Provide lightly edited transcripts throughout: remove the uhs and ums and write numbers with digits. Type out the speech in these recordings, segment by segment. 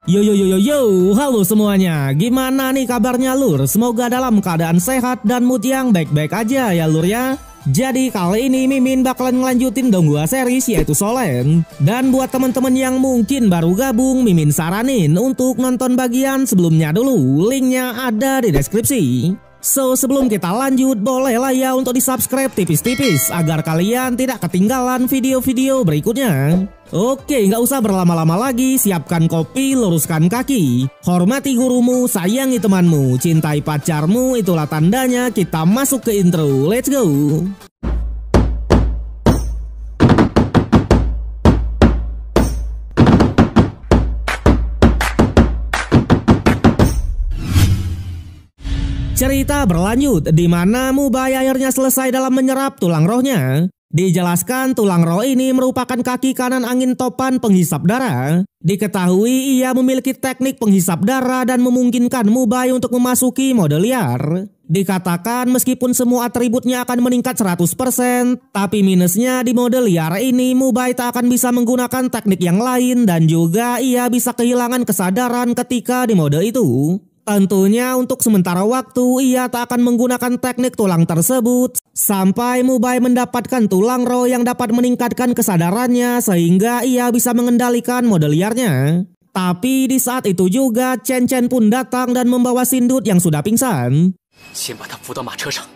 Yo yo yo yo yo, halo semuanya. Gimana nih kabarnya lur? Semoga dalam keadaan sehat dan mood yang baik-baik aja ya lur ya. Jadi kali ini Mimin bakalan ngelanjutin dong gua series yaitu Solen. Dan buat temen-temen yang mungkin baru gabung, Mimin saranin untuk nonton bagian sebelumnya dulu. Linknya ada di deskripsi. So sebelum kita lanjut, bolehlah ya untuk di subscribe tipis-tipis agar kalian tidak ketinggalan video-video berikutnya. Oke, nggak usah berlama-lama lagi, siapkan kopi, luruskan kaki. Hormati gurumu, sayangi temanmu, cintai pacarmu, itulah tandanya kita masuk ke intro. Let's go! Cerita berlanjut di mana Mubai akhirnya selesai dalam menyerap tulang rohnya. Dijelaskan tulang roh ini merupakan kaki kanan angin topan penghisap darah. Diketahui ia memiliki teknik penghisap darah dan memungkinkan Mubai untuk memasuki mode liar. Dikatakan meskipun semua atributnya akan meningkat 100%, tapi minusnya di mode liar ini Mubai tak akan bisa menggunakan teknik yang lain dan juga ia bisa kehilangan kesadaran ketika di mode itu. Tentunya untuk sementara waktu ia tak akan menggunakan teknik tulang tersebut sampai Mubai mendapatkan tulang roh yang dapat meningkatkan kesadarannya sehingga ia bisa mengendalikan mode liarnya. Tapi di saat itu juga Chen Chen pun datang dan membawa Sindut yang sudah pingsan.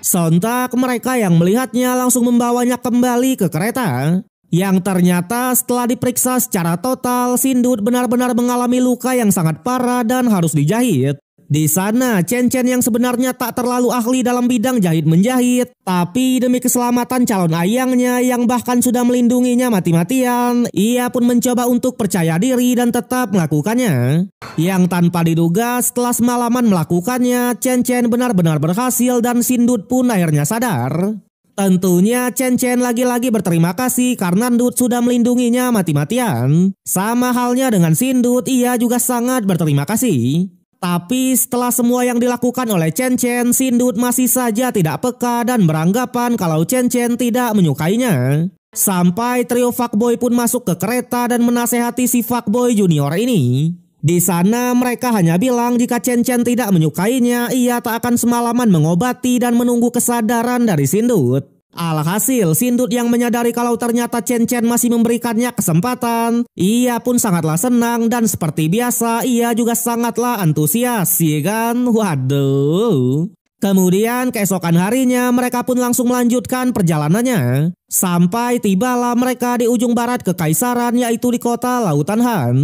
Sontak mereka yang melihatnya langsung membawanya kembali ke kereta. Yang ternyata setelah diperiksa secara total, Sindut benar-benar mengalami luka yang sangat parah dan harus dijahit. Di sana, Chen Chen yang sebenarnya tak terlalu ahli dalam bidang jahit-menjahit, tapi demi keselamatan calon ayangnya yang bahkan sudah melindunginya mati-matian, ia pun mencoba untuk percaya diri dan tetap melakukannya. Yang tanpa diduga setelah semalaman melakukannya, Chen Chen benar-benar berhasil dan Sindut pun akhirnya sadar. Tentunya Chen Chen lagi-lagi berterima kasih karena Ndut sudah melindunginya mati-matian. Sama halnya dengan Sindut, ia juga sangat berterima kasih. Tapi setelah semua yang dilakukan oleh Chen Chen, Sindut masih saja tidak peka dan beranggapan kalau Chen Chen tidak menyukainya. Sampai trio fuckboy pun masuk ke kereta dan menasehati si fuckboy junior ini. Di sana mereka hanya bilang jika Chen Chen tidak menyukainya, ia tak akan semalaman mengobati dan menunggu kesadaran dari Sindut. Alhasil Sindut yang menyadari kalau ternyata Chen Chen masih memberikannya kesempatan, ia pun sangatlah senang dan seperti biasa ia juga sangatlah antusias, ya kan? Waduh. Kemudian keesokan harinya mereka pun langsung melanjutkan perjalanannya. Sampai tibalah mereka di ujung barat kekaisaran yaitu di kota Lautan Han.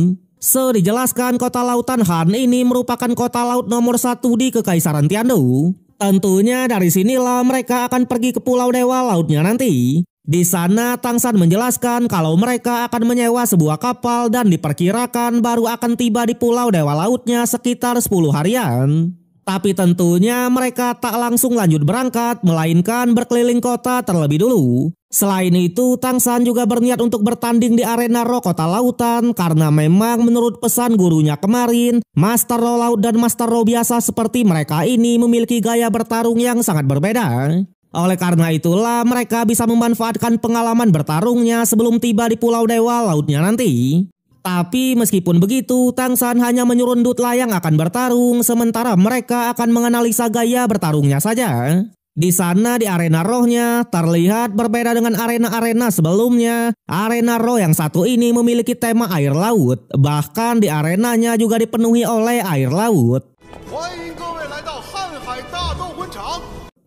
Dijelaskan kota Lautan Han ini merupakan kota laut nomor 1 di kekaisaran Tiandu. Tentunya dari sinilah mereka akan pergi ke Pulau Dewa Lautnya nanti. Di sana Tang San menjelaskan kalau mereka akan menyewa sebuah kapal dan diperkirakan baru akan tiba di Pulau Dewa Lautnya sekitar 10 harian. Tapi tentunya mereka tak langsung lanjut berangkat, melainkan berkeliling kota terlebih dulu. Selain itu, Tang San juga berniat untuk bertanding di arena Roh Kota Lautan karena memang menurut pesan gurunya kemarin, Master Roh Laut dan Master Roh biasa seperti mereka ini memiliki gaya bertarung yang sangat berbeda. Oleh karena itulah mereka bisa memanfaatkan pengalaman bertarungnya sebelum tiba di Pulau Dewa Lautnya nanti. Tapi meskipun begitu, Tang San hanya menyuruh Ndut lah yang akan bertarung, sementara mereka akan menganalisa gaya bertarungnya saja. Di sana di arena rohnya terlihat berbeda dengan arena-arena sebelumnya. Arena roh yang satu ini memiliki tema air laut. Bahkan di arenanya juga dipenuhi oleh air laut.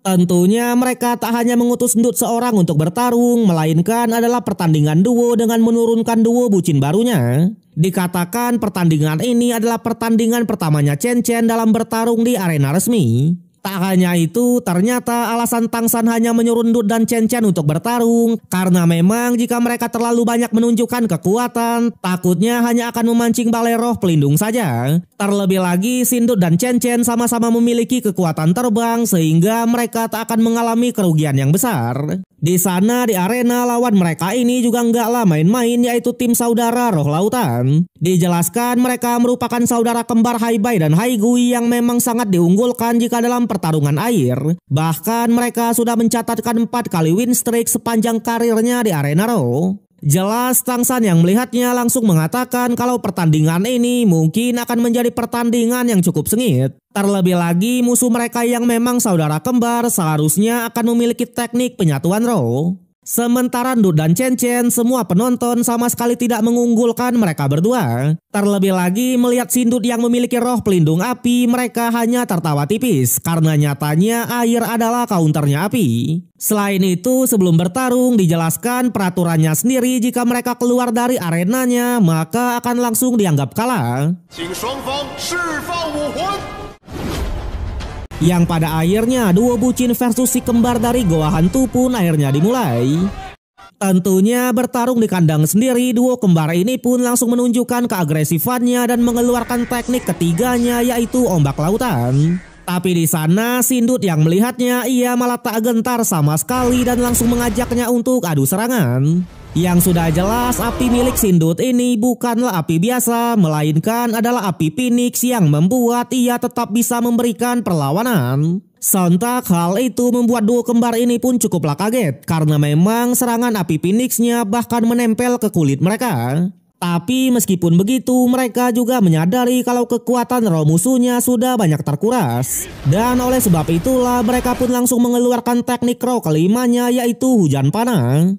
Tentunya mereka tak hanya mengutus Ndut seorang untuk bertarung, melainkan adalah pertandingan duo dengan menurunkan duo bucin barunya. Dikatakan pertandingan ini adalah pertandingan pertamanya Chen Chen dalam bertarung di arena resmi. Tak hanya itu, ternyata alasan Tang San hanya menyuruh Ndut dan Chen Chen untuk bertarung karena memang jika mereka terlalu banyak menunjukkan kekuatan, takutnya hanya akan memancing balai roh pelindung saja. Terlebih lagi, Sindut dan Chen Chen sama-sama memiliki kekuatan terbang sehingga mereka tak akan mengalami kerugian yang besar. Di sana di arena lawan mereka ini juga enggaklah main-main yaitu tim saudara Roh Lautan. Dijelaskan mereka merupakan saudara kembar Hai Bai dan Hai Gui yang memang sangat diunggulkan jika dalam pertarungan air. Bahkan mereka sudah mencatatkan 4 kali win streak sepanjang karirnya di arena Roh. Jelas Tangsan yang melihatnya langsung mengatakan kalau pertandingan ini mungkin akan menjadi pertandingan yang cukup sengit. Terlebih lagi musuh mereka yang memang saudara kembar seharusnya akan memiliki teknik penyatuan roh. Sementara Ndut dan Chen Chen semua penonton sama sekali tidak mengunggulkan mereka berdua. Terlebih lagi melihat Sindut yang memiliki roh pelindung api, mereka hanya tertawa tipis karena nyatanya air adalah counternya api. Selain itu sebelum bertarung dijelaskan peraturannya sendiri, jika mereka keluar dari arenanya maka akan langsung dianggap kalah. Yang pada akhirnya duo bucin versus si kembar dari Goa Hantu pun akhirnya dimulai. Tentunya bertarung di kandang sendiri, duo kembar ini pun langsung menunjukkan keagresifannya dan mengeluarkan teknik ketiganya yaitu ombak lautan. Tapi di sana Sindut yang melihatnya ia malah tak gentar sama sekali dan langsung mengajaknya untuk adu serangan. Yang sudah jelas api milik Sindut ini bukanlah api biasa, melainkan adalah api Phoenix yang membuat ia tetap bisa memberikan perlawanan. Sontak hal itu membuat duo kembar ini pun cukuplah kaget karena memang serangan api Phoenix-nya bahkan menempel ke kulit mereka. Tapi meskipun begitu mereka juga menyadari kalau kekuatan roh musuhnya sudah banyak terkuras. Dan oleh sebab itulah mereka pun langsung mengeluarkan teknik roh kelimanya yaitu hujan panah.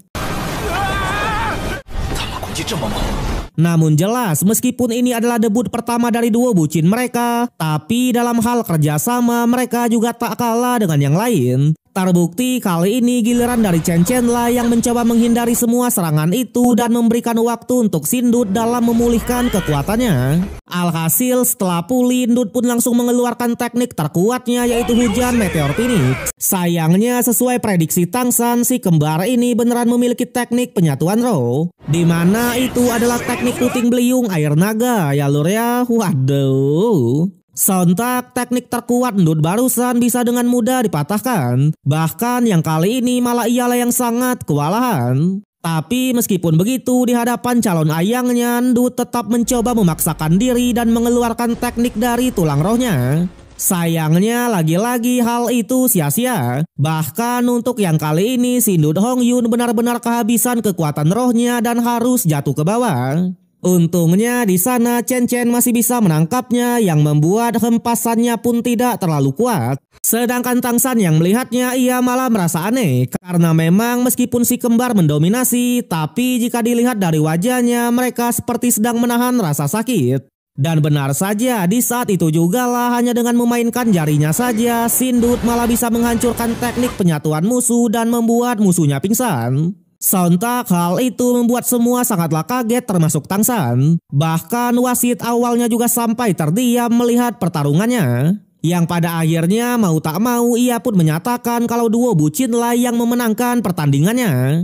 Namun jelas meskipun ini adalah debut pertama dari duo bucin mereka, tapi dalam hal kerjasama mereka juga tak kalah dengan yang lain. Terbukti kali ini giliran dari Chen Chen lah yang mencoba menghindari semua serangan itu dan memberikan waktu untuk Sindut dalam memulihkan kekuatannya. Alhasil setelah pulih, Ndut pun langsung mengeluarkan teknik terkuatnya yaitu hujan meteor Phoenix. Sayangnya sesuai prediksi Tangsan, si kembar ini beneran memiliki teknik penyatuan roh, dimana itu adalah teknik puting beliung air naga ya lur ya. Waduh. Sontak teknik terkuat Ndut barusan bisa dengan mudah dipatahkan. Bahkan yang kali ini malah ialah yang sangat kewalahan. Tapi meskipun begitu di hadapan calon ayangnya, Ndut tetap mencoba memaksakan diri dan mengeluarkan teknik dari tulang rohnya. Sayangnya lagi-lagi hal itu sia-sia. Bahkan untuk yang kali ini si Ndut Hongyun benar-benar kehabisan kekuatan rohnya dan harus jatuh ke bawah. Untungnya di sana Chen Chen masih bisa menangkapnya yang membuat hempasannya pun tidak terlalu kuat. Sedangkan Tangsan yang melihatnya ia malah merasa aneh karena memang meskipun si kembar mendominasi, tapi jika dilihat dari wajahnya mereka seperti sedang menahan rasa sakit. Dan benar saja di saat itu juga lah hanya dengan memainkan jarinya saja Sindut malah bisa menghancurkan teknik penyatuan musuh dan membuat musuhnya pingsan. Sontak hal itu membuat semua sangatlah kaget termasuk Tangsan. Bahkan wasit awalnya juga sampai terdiam melihat pertarungannya. Yang pada akhirnya mau tak mau ia pun menyatakan kalau duo bucinlah yang memenangkan pertandingannya.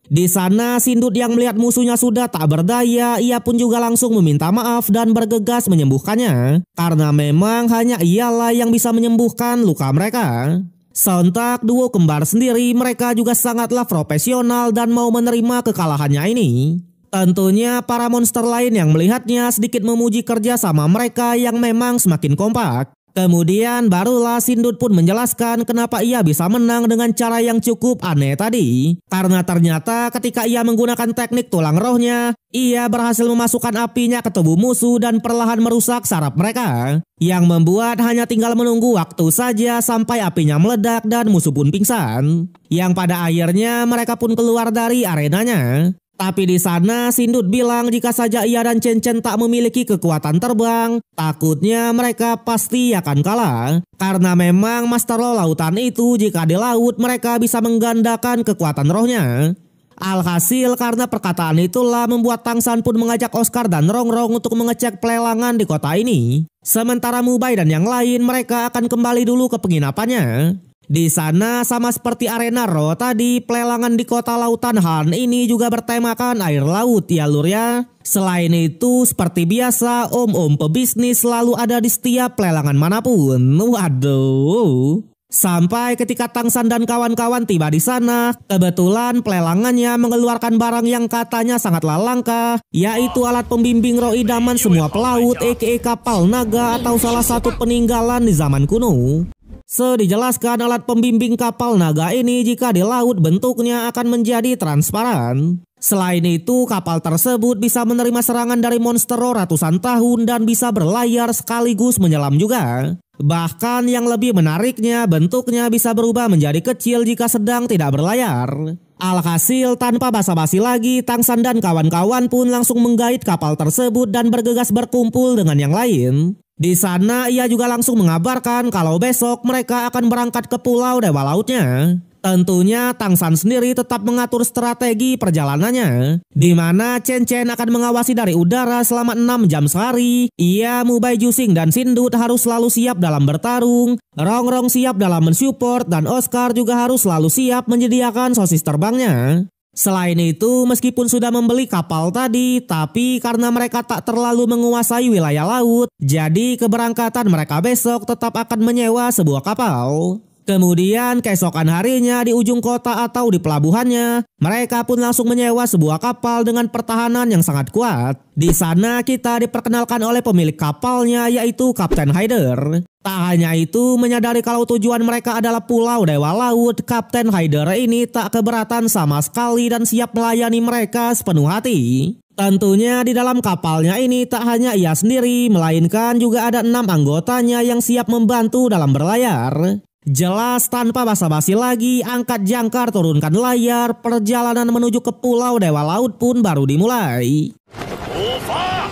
Di sana Sindut yang melihat musuhnya sudah tak berdaya, ia pun juga langsung meminta maaf dan bergegas menyembuhkannya. Karena memang hanya ialah yang bisa menyembuhkan luka mereka. Sontak duo kembar sendiri mereka juga sangatlah profesional dan mau menerima kekalahannya ini. Tentunya para monster lain yang melihatnya sedikit memuji kerja sama mereka yang memang semakin kompak. Kemudian barulah Sindut pun menjelaskan kenapa ia bisa menang dengan cara yang cukup aneh tadi. Karena ternyata ketika ia menggunakan teknik tulang rohnya, ia berhasil memasukkan apinya ke tubuh musuh dan perlahan merusak saraf mereka. Yang membuat hanya tinggal menunggu waktu saja sampai apinya meledak dan musuh pun pingsan. Yang pada akhirnya mereka pun keluar dari arenanya. Tapi di sana Sindut bilang jika saja ia dan Chen Chen tak memiliki kekuatan terbang, takutnya mereka pasti akan kalah. Karena memang Master Roh Lautan itu jika di laut mereka bisa menggandakan kekuatan rohnya. Alhasil karena perkataan itulah membuat Tangsan pun mengajak Oscar dan Rongrong untuk mengecek pelelangan di kota ini. Sementara Mubai dan yang lain mereka akan kembali dulu ke penginapannya. Di sana sama seperti arena Roh tadi, pelelangan di kota lautan Han ini juga bertemakan air laut ya lur ya. Selain itu seperti biasa om-om pebisnis selalu ada di setiap pelelangan manapun. Waduh. Sampai ketika Tangsan dan kawan-kawan tiba di sana, kebetulan pelelangannya mengeluarkan barang yang katanya sangatlah langka, yaitu alat pembimbing roh idaman semua pelaut aka kapal naga atau salah satu peninggalan di zaman kuno. Dijelaskan alat pembimbing kapal naga ini jika di laut bentuknya akan menjadi transparan. Selain itu, kapal tersebut bisa menerima serangan dari monster ratusan tahun dan bisa berlayar sekaligus menyelam juga. Bahkan yang lebih menariknya, bentuknya bisa berubah menjadi kecil jika sedang tidak berlayar. Alhasil, tanpa basa-basi lagi, Tang San dan kawan-kawan pun langsung menggait kapal tersebut dan bergegas berkumpul dengan yang lain. Di sana ia juga langsung mengabarkan kalau besok mereka akan berangkat ke Pulau Dewa Lautnya. Tentunya Tang San sendiri tetap mengatur strategi perjalanannya, di mana Chen Chen akan mengawasi dari udara selama 6 jam sehari. Ia, Mubai Jusing dan Sindut harus selalu siap dalam bertarung, Rong Rong siap dalam mensupport, dan Oscar juga harus selalu siap menyediakan sosis terbangnya. Selain itu, meskipun sudah membeli kapal tadi, tapi karena mereka tak terlalu menguasai wilayah laut, jadi keberangkatan mereka besok tetap akan menyewa sebuah kapal. Kemudian keesokan harinya di ujung kota atau di pelabuhannya, mereka pun langsung menyewa sebuah kapal dengan pertahanan yang sangat kuat. Di sana kita diperkenalkan oleh pemilik kapalnya, yaitu Kapten Haider. Tak hanya itu, menyadari kalau tujuan mereka adalah Pulau Dewa Laut, Kapten Haider ini tak keberatan sama sekali dan siap melayani mereka sepenuh hati. Tentunya di dalam kapalnya ini tak hanya ia sendiri, melainkan juga ada 6 anggotanya yang siap membantu dalam berlayar. Jelas tanpa basa-basi lagi, angkat jangkar, turunkan layar, perjalanan menuju ke Pulau Dewa Laut pun baru dimulai.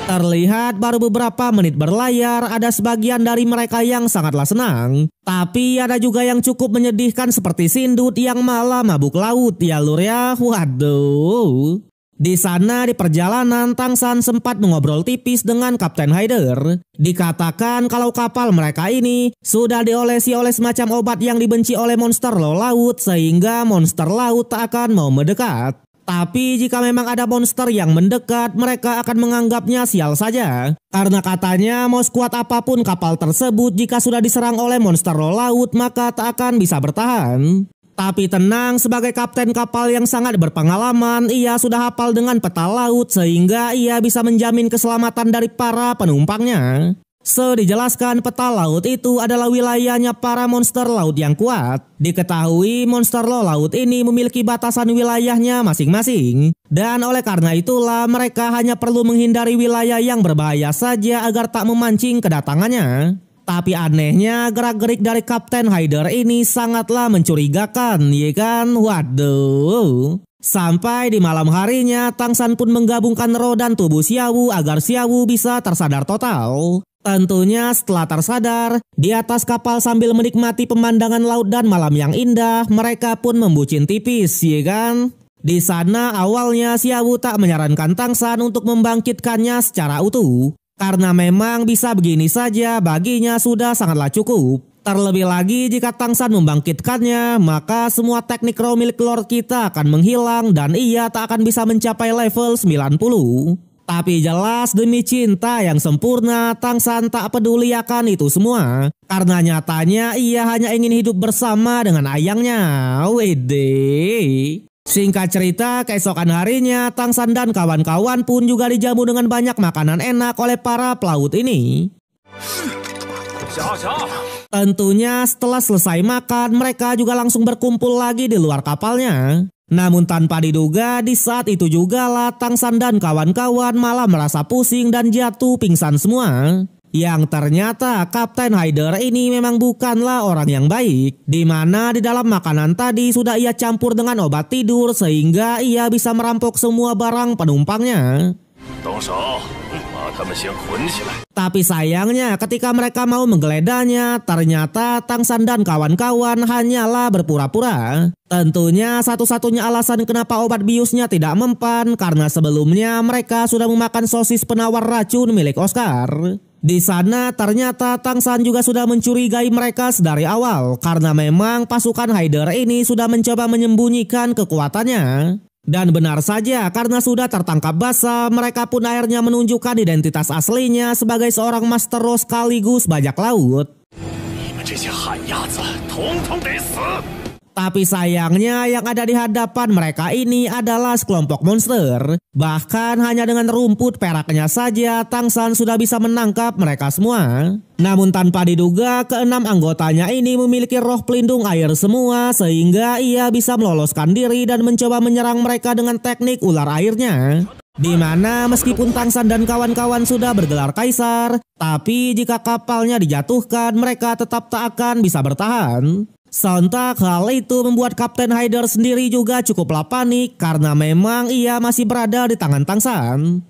Terlihat baru beberapa menit berlayar, ada sebagian dari mereka yang sangatlah senang. Tapi ada juga yang cukup menyedihkan seperti Sindut yang malah mabuk laut ya lur ya, waduh. Di sana di perjalanan Tang San sempat mengobrol tipis dengan Kapten Haider. Dikatakan kalau kapal mereka ini sudah diolesi oleh semacam obat yang dibenci oleh monster laut sehingga monster laut tak akan mau mendekat. Tapi jika memang ada monster yang mendekat, mereka akan menganggapnya sial saja. Karena katanya mau sekuat apapun kapal tersebut, jika sudah diserang oleh monster laut maka tak akan bisa bertahan. Tapi tenang, sebagai kapten kapal yang sangat berpengalaman, ia sudah hafal dengan peta laut sehingga ia bisa menjamin keselamatan dari para penumpangnya. Dijelaskan peta laut itu adalah wilayahnya para monster laut yang kuat. Diketahui monster laut ini memiliki batasan wilayahnya masing-masing. Dan oleh karena itulah mereka hanya perlu menghindari wilayah yang berbahaya saja agar tak memancing kedatangannya. Tapi anehnya gerak-gerik dari Kapten Haider ini sangatlah mencurigakan, ya kan? Waduh. Sampai di malam harinya, Tang San pun menggabungkan roh dan tubuh Xiaowu agar Xiaowu bisa tersadar total. Tentunya setelah tersadar, di atas kapal sambil menikmati pemandangan laut dan malam yang indah, mereka pun membucin tipis, ya kan? Di sana awalnya Xiaowu tak menyarankan Tang San untuk membangkitkannya secara utuh. Karena memang bisa begini saja baginya sudah sangatlah cukup. Terlebih lagi jika Tang San membangkitkannya, maka semua teknik roh milik Lord kita akan menghilang dan ia tak akan bisa mencapai level 90. Tapi jelas demi cinta yang sempurna, Tang San tak peduli akan itu semua. Karena nyatanya ia hanya ingin hidup bersama dengan ayangnya. Wede. Singkat cerita, keesokan harinya Tang San dan kawan-kawan pun juga dijamu dengan banyak makanan enak oleh para pelaut ini. Tentunya setelah selesai makan, mereka juga langsung berkumpul lagi di luar kapalnya. Namun tanpa diduga, di saat itu juga lah Tang San dan kawan-kawan malah merasa pusing dan jatuh pingsan semua. Yang ternyata Kapten Haider ini memang bukanlah orang yang baik, di mana di dalam makanan tadi sudah ia campur dengan obat tidur sehingga ia bisa merampok semua barang penumpangnya. Tapi sayangnya ketika mereka mau menggeledahnya, ternyata Tang San dan kawan-kawan hanyalah berpura-pura. Tentunya satu-satunya alasan kenapa obat biusnya tidak mempan karena sebelumnya mereka sudah memakan sosis penawar racun milik Oscar. Di sana ternyata Tang San juga sudah mencurigai mereka sedari awal karena memang pasukan Haider ini sudah mencoba menyembunyikan kekuatannya. Dan benar saja karena sudah tertangkap basah, mereka pun akhirnya menunjukkan identitas aslinya sebagai seorang master roh sekaligus bajak laut. Tapi sayangnya yang ada di hadapan mereka ini adalah sekelompok monster. Bahkan hanya dengan rumput peraknya saja Tangsan sudah bisa menangkap mereka semua. Namun tanpa diduga keenam anggotanya ini memiliki roh pelindung air semua sehingga ia bisa meloloskan diri dan mencoba menyerang mereka dengan teknik ular airnya. Di mana meskipun Tangsan dan kawan-kawan sudah bergelar kaisar, tapi jika kapalnya dijatuhkan mereka tetap tak akan bisa bertahan. Sontak hal itu membuat Kapten Hyder sendiri juga cukuplah panik karena memang ia masih berada di tangan Tangsan.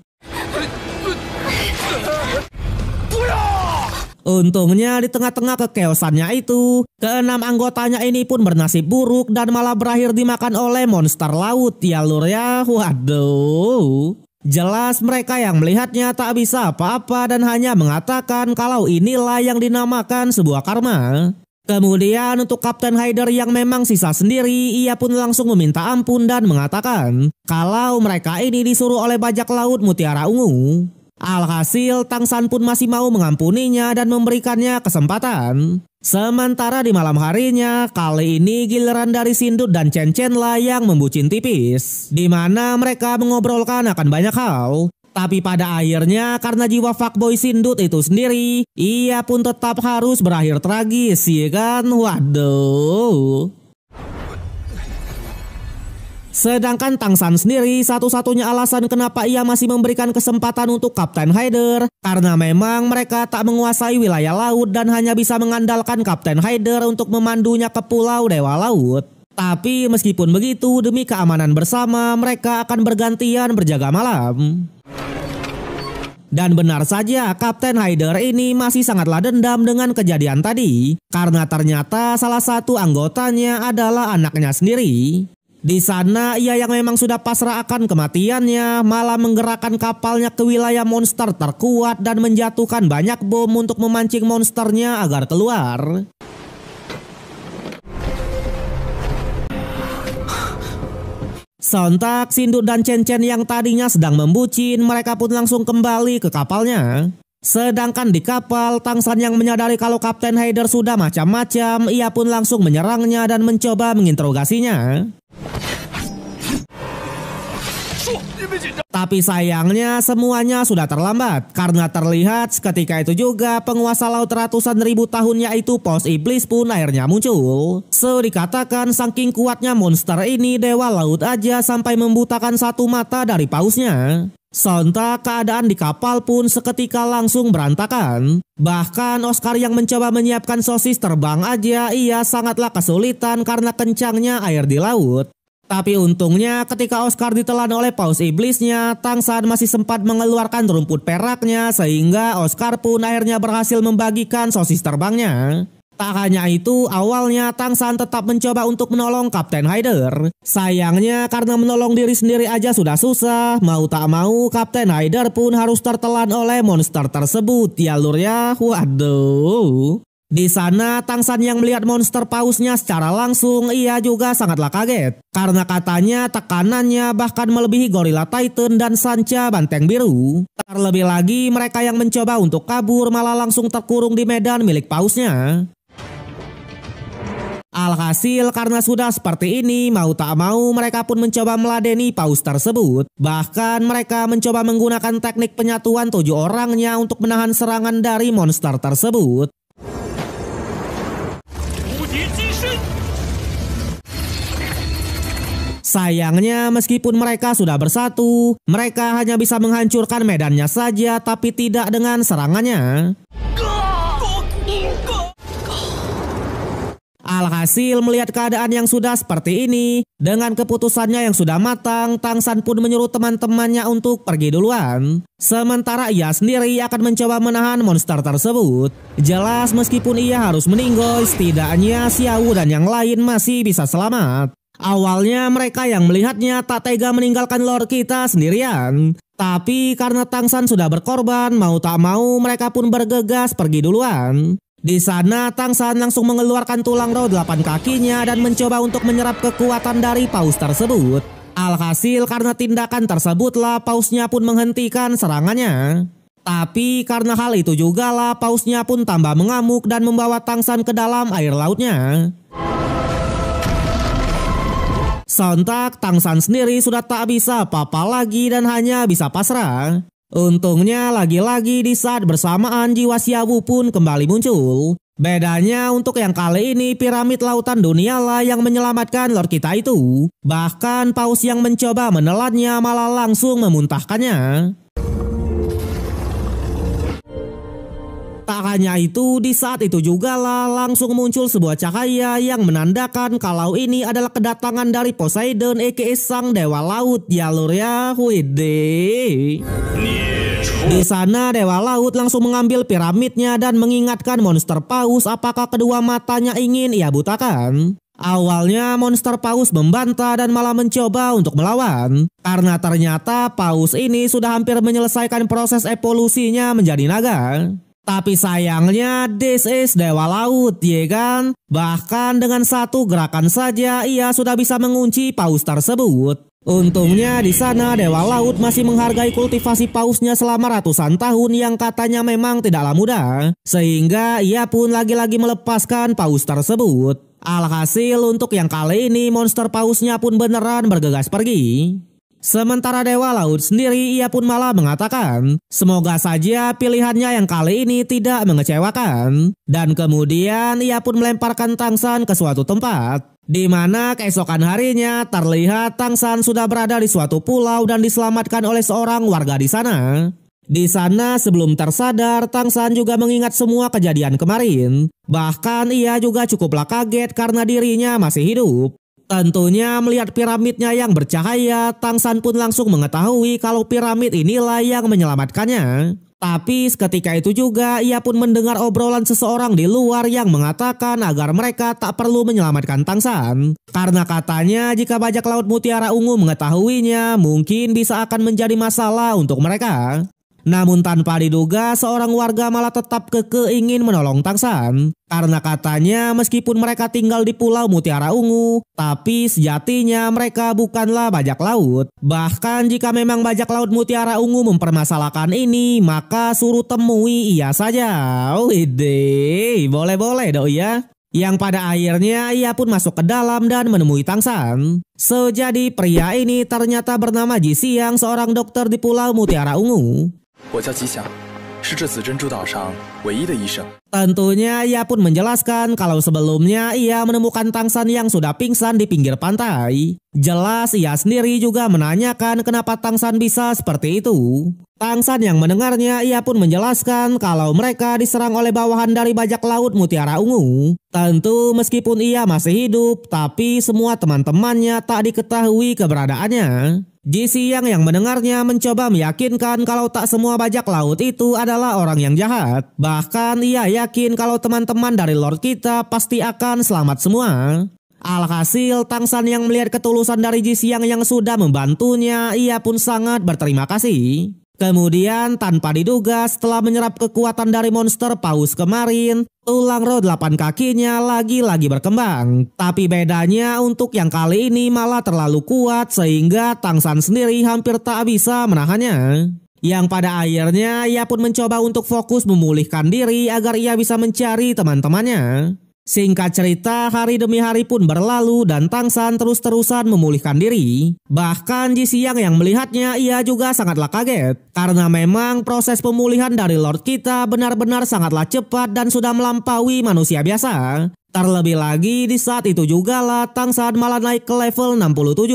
Untungnya di tengah-tengah kekeosannya itu, keenam anggotanya ini pun bernasib buruk dan malah berakhir dimakan oleh monster laut ya lur ya. Waduh. Jelas mereka yang melihatnya tak bisa apa-apa dan hanya mengatakan kalau inilah yang dinamakan sebuah karma. Kemudian untuk Kapten Hyder yang memang sisa sendiri, ia pun langsung meminta ampun dan mengatakan kalau mereka ini disuruh oleh bajak laut Mutiara Ungu. Alhasil Tangsan pun masih mau mengampuninya dan memberikannya kesempatan. Sementara di malam harinya, kali ini giliran dari Sindut dan Chen Chen lah yang membucin tipis. Di mana mereka mengobrolkan akan banyak hal. Tapi pada akhirnya karena jiwa fuckboy Sindut itu sendiri, ia pun tetap harus berakhir tragis, ya kan? Waduh. Sedangkan Tangsan sendiri satu-satunya alasan kenapa ia masih memberikan kesempatan untuk Kapten Hyder karena memang mereka tak menguasai wilayah laut dan hanya bisa mengandalkan Kapten Hyder untuk memandunya ke pulau Dewa Laut. Tapi meskipun begitu demi keamanan bersama mereka akan bergantian berjaga malam. Dan benar saja Kapten Hyder ini masih sangatlah dendam dengan kejadian tadi karena ternyata salah satu anggotanya adalah anaknya sendiri. Di sana ia yang memang sudah pasrah akan kematiannya malah menggerakkan kapalnya ke wilayah monster terkuat dan menjatuhkan banyak bom untuk memancing monsternya agar keluar. Sontak Sindut dan Chen Chen yang tadinya sedang membucin mereka pun langsung kembali ke kapalnya. Sedangkan di kapal Tangsan yang menyadari kalau Kapten Hyder sudah macam-macam ia pun langsung menyerangnya dan mencoba menginterogasinya. Tapi sayangnya semuanya sudah terlambat karena terlihat ketika itu juga penguasa laut ratusan ribu tahun yaitu Paus Iblis pun akhirnya muncul. Dikatakan saking kuatnya monster ini dewa laut aja sampai membutakan satu mata dari pausnya. Sontak keadaan di kapal pun seketika langsung berantakan. Bahkan Oscar yang mencoba menyiapkan sosis terbang aja ia sangatlah kesulitan karena kencangnya air di laut. Tapi untungnya ketika Oscar ditelan oleh Paus Iblisnya, Tangsan masih sempat mengeluarkan rumput peraknya sehingga Oscar pun akhirnya berhasil membagikan sosis terbangnya. Tak hanya itu, awalnya Tangsan tetap mencoba untuk menolong Kapten Hyder. Sayangnya karena menolong diri sendiri aja sudah susah, mau tak mau Kapten Hyder pun harus tertelan oleh monster tersebut ya lur ya. Waduh. Di sana Tangsan yang melihat monster pausnya secara langsung ia juga sangatlah kaget. Karena katanya tekanannya bahkan melebihi Gorilla Titan dan Sanca Banteng Biru. Terlebih lagi mereka yang mencoba untuk kabur malah langsung terkurung di medan milik pausnya. Alhasil karena sudah seperti ini mau tak mau mereka pun mencoba meladeni paus tersebut. Bahkan mereka mencoba menggunakan teknik penyatuan 7 orangnya untuk menahan serangan dari monster tersebut. Sayangnya meskipun mereka sudah bersatu, mereka hanya bisa menghancurkan medannya saja tapi tidak dengan serangannya. Alhasil melihat keadaan yang sudah seperti ini, dengan keputusannya yang sudah matang, Tangsan pun menyuruh teman-temannya untuk pergi duluan. Sementara ia sendiri akan mencoba menahan monster tersebut. Jelas meskipun ia harus meninggal, setidaknya Xiao dan yang lain masih bisa selamat. Awalnya mereka yang melihatnya tak tega meninggalkan Lord kita sendirian. Tapi karena Tangsan sudah berkorban, mau tak mau mereka pun bergegas pergi duluan. Di sana Tangsan langsung mengeluarkan tulang raw 8 kakinya dan mencoba untuk menyerap kekuatan dari paus tersebut. Alhasil karena tindakan tersebutlah pausnya pun menghentikan serangannya. Tapi karena hal itu juga lah pausnya pun tambah mengamuk dan membawa Tangsan ke dalam air lautnya. Sontak Tangsan sendiri sudah tak bisa apa-apa lagi dan hanya bisa pasrah. Untungnya lagi-lagi di saat bersamaan jiwa Xiaowu pun kembali muncul. Bedanya untuk yang kali ini piramid lautan dunia lah yang menyelamatkan Lord kita itu. Bahkan paus yang mencoba menelannya malah langsung memuntahkannya. Tak hanya itu, di saat itu juga lah langsung muncul sebuah cahaya yang menandakan kalau ini adalah kedatangan dari Poseidon aka sang dewa laut ya lur ya. Widih. Di sana dewa laut langsung mengambil piramidnya dan mengingatkan monster paus apakah kedua matanya ingin ia butakan. Awalnya monster paus membantah dan malah mencoba untuk melawan. Karena ternyata paus ini sudah hampir menyelesaikan proses evolusinya menjadi naga. Tapi sayangnya this is dewa laut ya kan. Bahkan dengan satu gerakan saja ia sudah bisa mengunci paus tersebut. Untungnya di sana dewa laut masih menghargai kultivasi pausnya selama ratusan tahun yang katanya memang tidaklah mudah. Sehingga ia pun lagi-lagi melepaskan paus tersebut. Alhasil untuk yang kali ini monster pausnya pun beneran bergegas pergi. Sementara dewa laut sendiri ia pun malah mengatakan semoga saja pilihannya yang kali ini tidak mengecewakan. Dan kemudian ia pun melemparkan Tangsan ke suatu tempat. Di mana keesokan harinya terlihat Tangsan sudah berada di suatu pulau dan diselamatkan oleh seorang warga di sana. Di sana sebelum tersadar Tangsan juga mengingat semua kejadian kemarin. Bahkan ia juga cukuplah kaget karena dirinya masih hidup. Tentunya melihat piramidnya yang bercahaya, Tangsan pun langsung mengetahui kalau piramid inilah yang menyelamatkannya. Tapi seketika itu juga ia pun mendengar obrolan seseorang di luar yang mengatakan agar mereka tak perlu menyelamatkan Tangsan. Karena katanya jika bajak laut mutiara ungu mengetahuinya mungkin bisa akan menjadi masalah untuk mereka. Namun tanpa diduga seorang warga malah tetap kekeh ingin menolong Tangsan. Karena katanya meskipun mereka tinggal di pulau Mutiara Ungu, tapi sejatinya mereka bukanlah bajak laut. Bahkan jika memang bajak laut Mutiara Ungu mempermasalahkan ini, maka suruh temui ia saja. Widih, boleh-boleh dong ya. Yang pada akhirnya ia pun masuk ke dalam dan menemui Tangsan. Jadi pria ini ternyata bernama Ji Xiang, seorang dokter di pulau Mutiara Ungu. Tentunya ia pun menjelaskan kalau sebelumnya ia menemukan Tangsan yang sudah pingsan di pinggir pantai. Jelas ia sendiri juga menanyakan kenapa Tangsan bisa seperti itu. Tangsan yang mendengarnya ia pun menjelaskan kalau mereka diserang oleh bawahan dari bajak laut Mutiara Ungu. Tentu meskipun ia masih hidup, tapi semua teman-temannya tak diketahui keberadaannya. Ji Xiang yang mendengarnya mencoba meyakinkan kalau tak semua bajak laut itu adalah orang yang jahat. Bahkan ia yakin kalau teman-teman dari Lord kita pasti akan selamat semua. Alhasil Tangsan yang melihat ketulusan dari Ji Xiang yang sudah membantunya, ia pun sangat berterima kasih. Kemudian tanpa diduga setelah menyerap kekuatan dari monster paus kemarin, tulang roh 8 kakinya lagi-lagi berkembang. Tapi bedanya untuk yang kali ini malah terlalu kuat sehingga Tangsan sendiri hampir tak bisa menahannya. Yang pada akhirnya ia pun mencoba untuk fokus memulihkan diri agar ia bisa mencari teman-temannya. Singkat cerita, hari demi hari pun berlalu dan Tangsan terus-terusan memulihkan diri. Bahkan Ji Xiang yang melihatnya ia juga sangatlah kaget. Karena memang proses pemulihan dari Lord kita benar-benar sangatlah cepat dan sudah melampaui manusia biasa. Terlebih lagi di saat itu juga lah Tangsan malah naik ke level 67.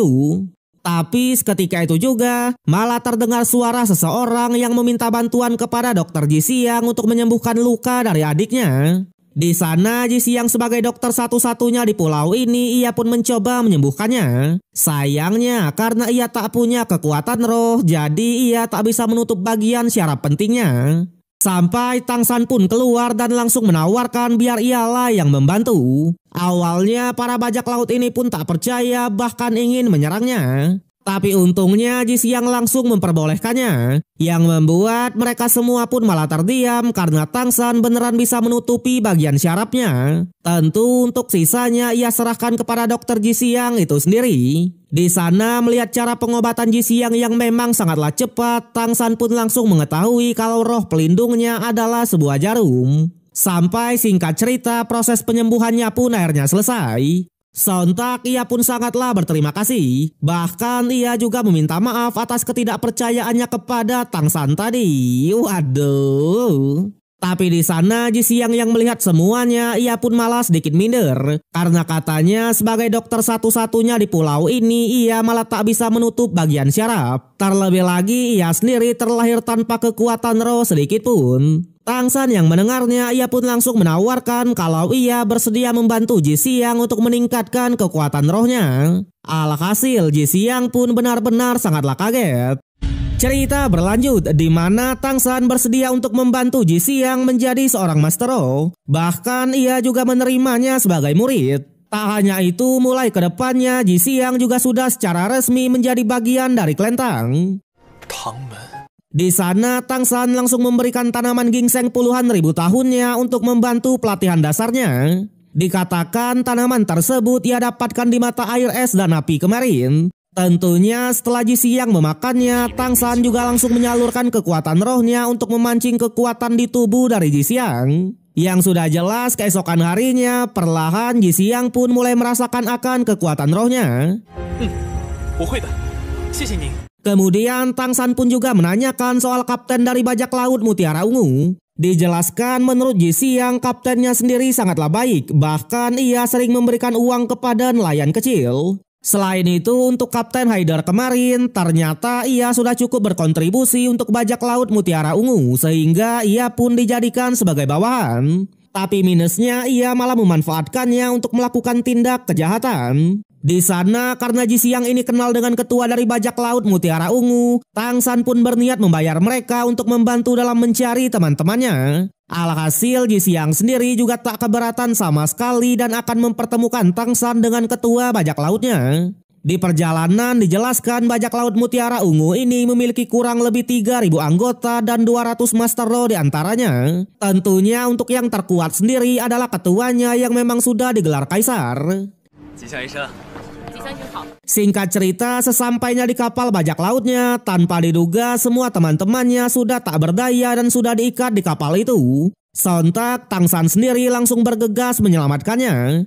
Tapi seketika itu juga malah terdengar suara seseorang yang meminta bantuan kepada Dokter Ji Xiang untuk menyembuhkan luka dari adiknya. Di sana Ji Xiang sebagai dokter satu-satunya di pulau ini ia pun mencoba menyembuhkannya. Sayangnya karena ia tak punya kekuatan roh, jadi ia tak bisa menutup bagian syaraf pentingnya. Sampai Tangsan pun keluar dan langsung menawarkan biar ialah yang membantu. Awalnya para bajak laut ini pun tak percaya bahkan ingin menyerangnya. Tapi untungnya Ji Xiang langsung memperbolehkannya, yang membuat mereka semua pun malah terdiam karena Tangsan beneran bisa menutupi bagian syarafnya. Tentu untuk sisanya ia serahkan kepada Dokter Ji Xiang itu sendiri. Di sana melihat cara pengobatan Ji Xiang yang memang sangatlah cepat, Tangsan pun langsung mengetahui kalau roh pelindungnya adalah sebuah jarum. Sampai singkat cerita proses penyembuhannya pun akhirnya selesai. Sontak ia pun sangatlah berterima kasih. Bahkan ia juga meminta maaf atas ketidakpercayaannya kepada Tang San tadi. Waduh. Tapi di sana Ji Xiang yang melihat semuanya, ia pun malah sedikit minder. Karena katanya sebagai dokter satu-satunya di pulau ini, ia malah tak bisa menutup bagian syaraf. Terlebih lagi ia sendiri terlahir tanpa kekuatan roh sedikit pun. Tang San yang mendengarnya, ia pun langsung menawarkan kalau ia bersedia membantu Ji Xiang untuk meningkatkan kekuatan rohnya. Alhasil Ji Xiang pun benar-benar sangatlah kaget. Cerita berlanjut di mana Tang San bersedia untuk membantu Ji Xiang menjadi seorang Master Roh. Bahkan ia juga menerimanya sebagai murid. Tak hanya itu, mulai ke depannya Ji Xiang juga sudah secara resmi menjadi bagian dari Kelentang. Di sana Tang San langsung memberikan tanaman ginseng puluhan ribu tahunnya untuk membantu pelatihan dasarnya. Dikatakan tanaman tersebut ia dapatkan di mata air es dan api kemarin. Tentunya setelah Ji Xiang memakannya, Tang San juga langsung menyalurkan kekuatan rohnya untuk memancing kekuatan di tubuh dari Ji Xiang. Yang sudah jelas keesokan harinya, perlahan Ji Xiang pun mulai merasakan akan kekuatan rohnya. Kemudian Tang San pun juga menanyakan soal kapten dari bajak laut Mutiara Ungu. Dijelaskan menurut Ji Xiang kaptennya sendiri sangatlah baik, bahkan ia sering memberikan uang kepada nelayan kecil. Selain itu, untuk Kapten Haider kemarin, ternyata ia sudah cukup berkontribusi untuk bajak laut Mutiara Ungu, sehingga ia pun dijadikan sebagai bawahan. Tapi minusnya, ia malah memanfaatkannya untuk melakukan tindak kejahatan. Di sana, karena Ji Xiang ini kenal dengan ketua dari bajak laut Mutiara Ungu, Tang San pun berniat membayar mereka untuk membantu dalam mencari teman-temannya. Alhasil Ji Xiang sendiri juga tak keberatan sama sekali dan akan mempertemukan Tang San dengan ketua bajak lautnya. Di perjalanan dijelaskan bajak laut Mutiara Ungu ini memiliki kurang lebih 3.000 anggota dan 200 Master Roh di antaranya. Tentunya untuk yang terkuat sendiri adalah ketuanya yang memang sudah digelar Kaisar. Singkat cerita, sesampainya di kapal bajak lautnya, tanpa diduga semua teman-temannya sudah tak berdaya dan sudah diikat di kapal itu. Sontak, Tang San sendiri langsung bergegas menyelamatkannya.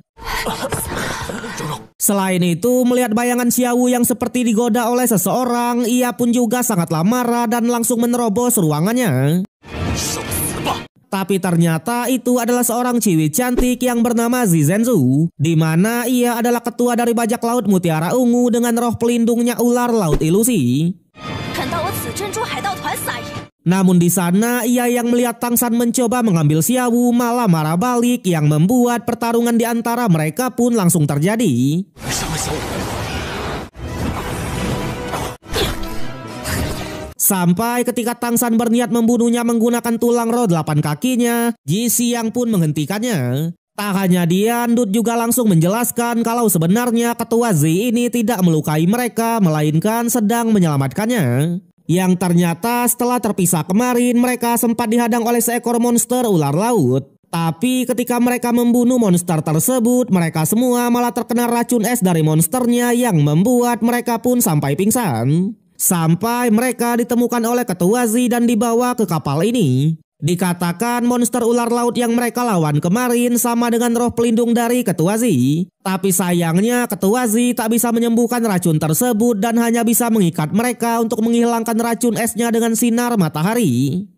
Selain itu, melihat bayangan Xiaowu yang seperti digoda oleh seseorang, ia pun juga sangatlah marah dan langsung menerobos ruangannya. Tapi ternyata itu adalah seorang ciwi cantik yang bernama Zizhenzu, di mana ia adalah ketua dari bajak laut Mutiara Ungu dengan roh pelindungnya ular laut ilusi. Namun di sana ia yang melihat Tang San mencoba mengambil Xiaowu malah marah balik yang membuat pertarungan di antara mereka pun langsung terjadi. Sampai ketika Tang San berniat membunuhnya menggunakan tulang roh 8 kakinya, Ji Xiang pun menghentikannya. Tak hanya dia, Ndut juga langsung menjelaskan kalau sebenarnya ketua Zi ini tidak melukai mereka, melainkan sedang menyelamatkannya. Yang ternyata setelah terpisah kemarin, mereka sempat dihadang oleh seekor monster ular laut. Tapi ketika mereka membunuh monster tersebut, mereka semua malah terkena racun es dari monsternya yang membuat mereka pun sampai pingsan. Sampai mereka ditemukan oleh ketua Zi dan dibawa ke kapal ini. Dikatakan monster ular laut yang mereka lawan kemarin sama dengan roh pelindung dari ketua Zi. Tapi sayangnya ketua Zi tak bisa menyembuhkan racun tersebut dan hanya bisa mengikat mereka untuk menghilangkan racun esnya dengan sinar matahari.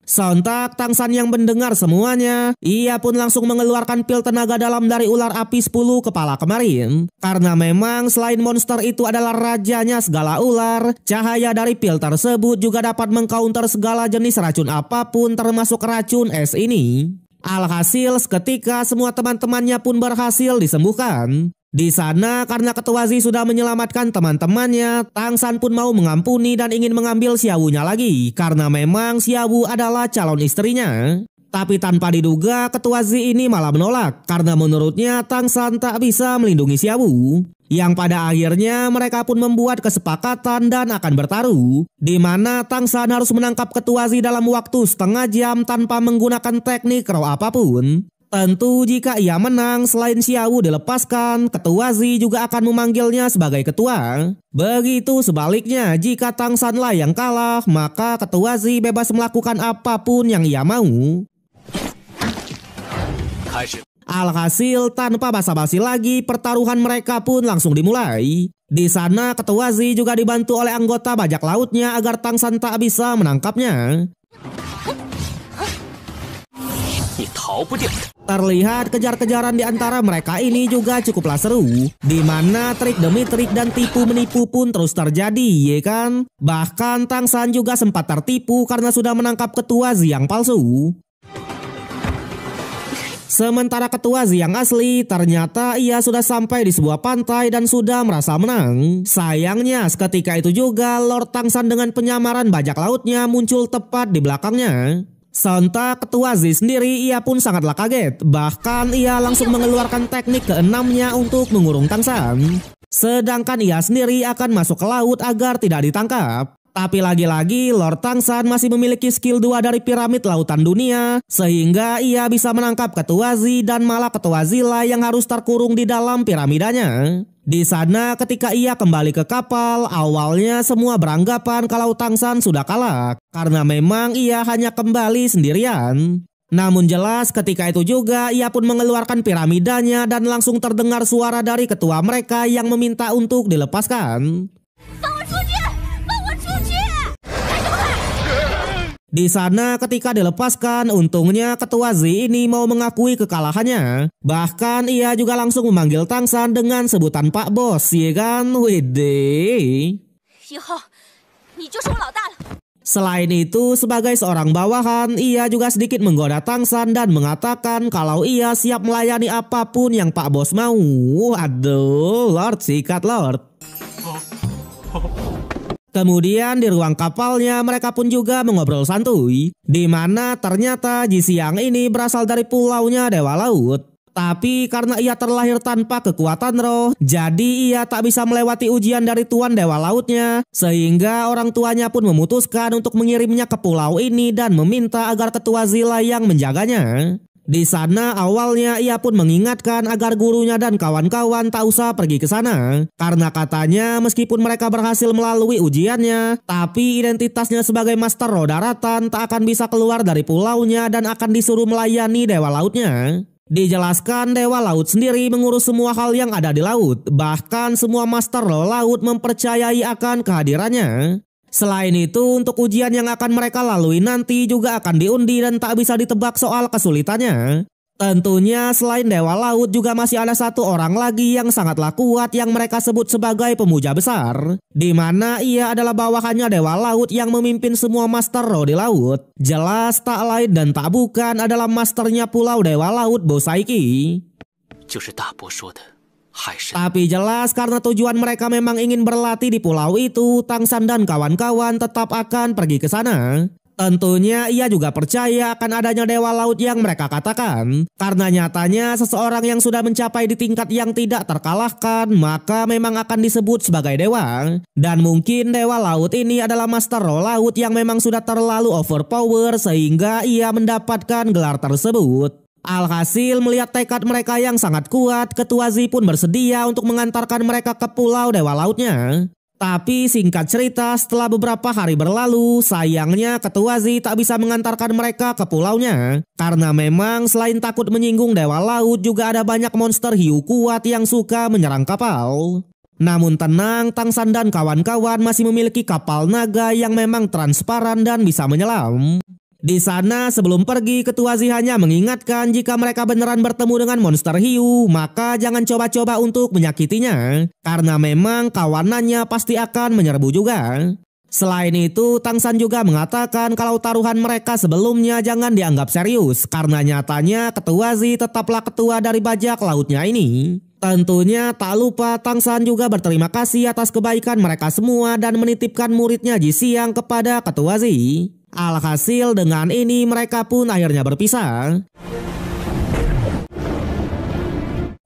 Sontak Tang San yang mendengar semuanya, ia pun langsung mengeluarkan pil tenaga dalam dari ular api 10 kepala kemarin. Karena memang selain monster itu adalah rajanya segala ular, cahaya dari pil tersebut juga dapat mengcounter segala jenis racun apapun termasuk racun es ini. Alhasil seketika semua teman-temannya pun berhasil disembuhkan. Di sana karena ketua Zi sudah menyelamatkan teman-temannya, Tang San pun mau mengampuni dan ingin mengambil Xiaowu-nya lagi karena memang Xiaowu adalah calon istrinya. Tapi tanpa diduga ketua Zi ini malah menolak karena menurutnya Tang San tak bisa melindungi Xiaowu. Yang pada akhirnya mereka pun membuat kesepakatan dan akan bertaruh, di mana Tang San harus menangkap ketua Zi dalam waktu setengah jam tanpa menggunakan teknik roh apapun. Tentu jika ia menang, selain Xiaowu dilepaskan, ketua Zi juga akan memanggilnya sebagai ketua. Begitu sebaliknya, jika Tang San lah yang kalah, maka ketua Zi bebas melakukan apapun yang ia mau. Alhasil tanpa basa-basi lagi pertaruhan mereka pun langsung dimulai. Di sana Ketua Z juga dibantu oleh anggota bajak lautnya agar Tang San tak bisa menangkapnya. Terlihat kejar-kejaran di antara mereka ini juga cukuplah seru, di mana trik demi trik dan tipu menipu pun terus terjadi, ya kan? Bahkan Tang San juga sempat tertipu karena sudah menangkap Ketua Z yang palsu. Sementara Ketua Z yang asli ternyata ia sudah sampai di sebuah pantai dan sudah merasa menang. Sayangnya seketika itu juga Lord Tang San dengan penyamaran bajak lautnya muncul tepat di belakangnya. Sontak Ketua Z sendiri ia pun sangatlah kaget. Bahkan ia langsung mengeluarkan teknik keenamnya untuk mengurung Tang San. Sedangkan ia sendiri akan masuk ke laut agar tidak ditangkap. Tapi lagi-lagi Lord Tang San masih memiliki skill 2 dari piramid lautan dunia, sehingga ia bisa menangkap Ketua Z dan malah Ketua Z lah yang harus terkurung di dalam piramidanya. Di sana ketika ia kembali ke kapal, awalnya semua beranggapan kalau Tang San sudah kalah karena memang ia hanya kembali sendirian. Namun jelas ketika itu juga ia pun mengeluarkan piramidanya dan langsung terdengar suara dari ketua mereka yang meminta untuk dilepaskan. Di sana ketika dilepaskan, untungnya Ketua Z ini mau mengakui kekalahannya. Bahkan ia juga langsung memanggil Tang San dengan sebutan Pak Bos, ya kan? Widih. Selain itu, sebagai seorang bawahan, ia juga sedikit menggoda Tang San dan mengatakan kalau ia siap melayani apapun yang Pak Bos mau. Aduh, Lord, sikat Lord. Kemudian di ruang kapalnya mereka pun juga mengobrol santuy, di mana ternyata Ji Xiang ini berasal dari pulaunya Dewa Laut. Tapi karena ia terlahir tanpa kekuatan roh, jadi ia tak bisa melewati ujian dari Tuan Dewa Lautnya, sehingga orang tuanya pun memutuskan untuk mengirimnya ke pulau ini dan meminta agar Ketua Zila yang menjaganya. Di sana awalnya ia pun mengingatkan agar gurunya dan kawan-kawan tak usah pergi ke sana. Karena katanya meskipun mereka berhasil melalui ujiannya, tapi identitasnya sebagai Master Roh Daratan tak akan bisa keluar dari pulaunya dan akan disuruh melayani Dewa Lautnya. Dijelaskan Dewa Laut sendiri mengurus semua hal yang ada di laut. Bahkan semua Master Roh Laut mempercayai akan kehadirannya. Selain itu, untuk ujian yang akan mereka lalui nanti juga akan diundi dan tak bisa ditebak soal kesulitannya. Tentunya selain Dewa Laut juga masih ada satu orang lagi yang sangatlah kuat yang mereka sebut sebagai pemuja besar. Di mana ia adalah bawahannya Dewa Laut yang memimpin semua Master Roh di laut. Jelas tak lain dan tak bukan adalah masternya Pulau Dewa Laut, Bosaiki. Tapi jelas karena tujuan mereka memang ingin berlatih di pulau itu, Tang San dan kawan-kawan tetap akan pergi ke sana. Tentunya ia juga percaya akan adanya Dewa Laut yang mereka katakan. Karena nyatanya seseorang yang sudah mencapai di tingkat yang tidak terkalahkan, maka memang akan disebut sebagai dewa. Dan mungkin Dewa Laut ini adalah Master Roh Laut yang memang sudah terlalu overpower sehingga ia mendapatkan gelar tersebut. Alhasil melihat tekad mereka yang sangat kuat, Ketua Z pun bersedia untuk mengantarkan mereka ke pulau Dewa Lautnya. Tapi singkat cerita, setelah beberapa hari berlalu, sayangnya Ketua Z tak bisa mengantarkan mereka ke pulaunya. Karena memang selain takut menyinggung Dewa Laut, juga ada banyak monster hiu kuat yang suka menyerang kapal. Namun tenang, Tang San dan kawan-kawan masih memiliki kapal naga yang memang transparan dan bisa menyelam. Di sana sebelum pergi, Ketua Z hanya mengingatkan jika mereka beneran bertemu dengan monster hiu, maka jangan coba-coba untuk menyakitinya. Karena memang kawanannya pasti akan menyerbu juga. Selain itu, Tang San juga mengatakan kalau taruhan mereka sebelumnya jangan dianggap serius. Karena nyatanya Ketua Z tetaplah ketua dari bajak lautnya ini. Tentunya tak lupa Tang San juga berterima kasih atas kebaikan mereka semua dan menitipkan muridnya Ji Xiang kepada Ketua Z. Alhasil dengan ini mereka pun akhirnya berpisah.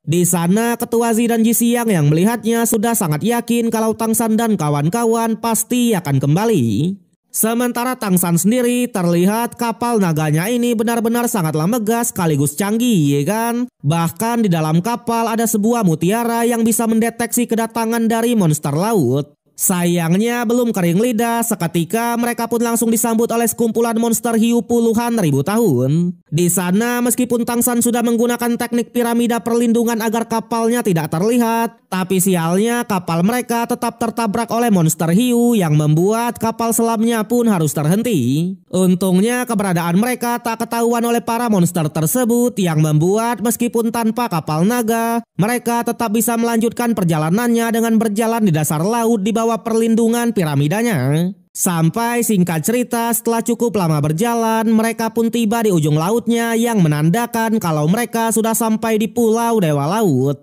Di sana Ketua Z dan Ji Xiang yang melihatnya sudah sangat yakin kalau Tang San dan kawan-kawan pasti akan kembali. Sementara Tang San sendiri terlihat kapal naganya ini benar-benar sangatlah megah sekaligus canggih, ya kan? Bahkan di dalam kapal ada sebuah mutiara yang bisa mendeteksi kedatangan dari monster laut. Sayangnya belum kering lidah, seketika mereka pun langsung disambut oleh sekumpulan monster hiu puluhan ribu tahun. Di sana meskipun Tang San sudah menggunakan teknik piramida perlindungan agar kapalnya tidak terlihat, tapi sialnya kapal mereka tetap tertabrak oleh monster hiu yang membuat kapal selamnya pun harus terhenti. Untungnya keberadaan mereka tak ketahuan oleh para monster tersebut yang membuat meskipun tanpa kapal naga, mereka tetap bisa melanjutkan perjalanannya dengan berjalan di dasar laut di bawah perlindungan piramidanya. Sampai singkat cerita, setelah cukup lama berjalan, mereka pun tiba di ujung lautnya yang menandakan kalau mereka sudah sampai di Pulau Dewa Laut.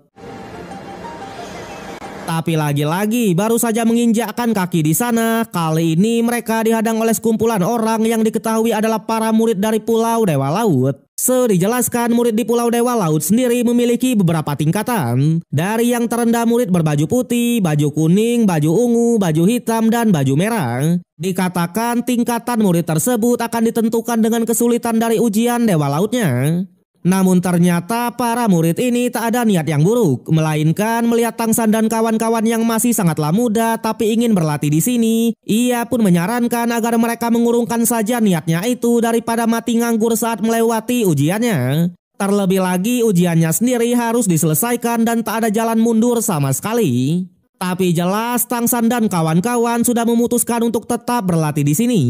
Tapi lagi-lagi baru saja menginjakkan kaki di sana, kali ini mereka dihadang oleh sekumpulan orang yang diketahui adalah para murid dari Pulau Dewa Laut. Dijelaskan, murid di Pulau Dewa Laut sendiri memiliki beberapa tingkatan. Dari yang terendah murid berbaju putih, baju kuning, baju ungu, baju hitam, dan baju merah. Dikatakan tingkatan murid tersebut akan ditentukan dengan kesulitan dari ujian Dewa Lautnya. Namun ternyata para murid ini tak ada niat yang buruk, melainkan melihat Tang San dan kawan-kawan yang masih sangatlah muda tapi ingin berlatih di sini, ia pun menyarankan agar mereka mengurungkan saja niatnya itu daripada mati nganggur saat melewati ujiannya. Terlebih lagi ujiannya sendiri harus diselesaikan dan tak ada jalan mundur sama sekali. Tapi jelas Tang San dan kawan-kawan sudah memutuskan untuk tetap berlatih di sini.